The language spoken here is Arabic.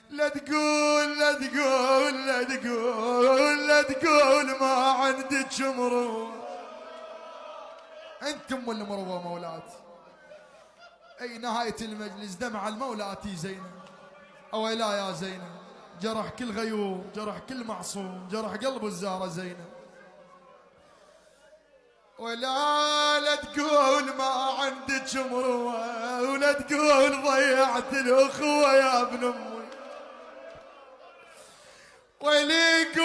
لا تقول لا تقول لا تقول لا تقول ما عندك مروة. انتم والمروة مولاتي. اي نهاية المجلس دمع المولاتي زينب. اويلا يا زينب، جرح كل غيور، جرح كل معصوم، جرح قلب الزهرة زينب. ولا تقول ما عندك مروة، ولا تقول ضيعت الأخوة يا ابن أمي. ويليك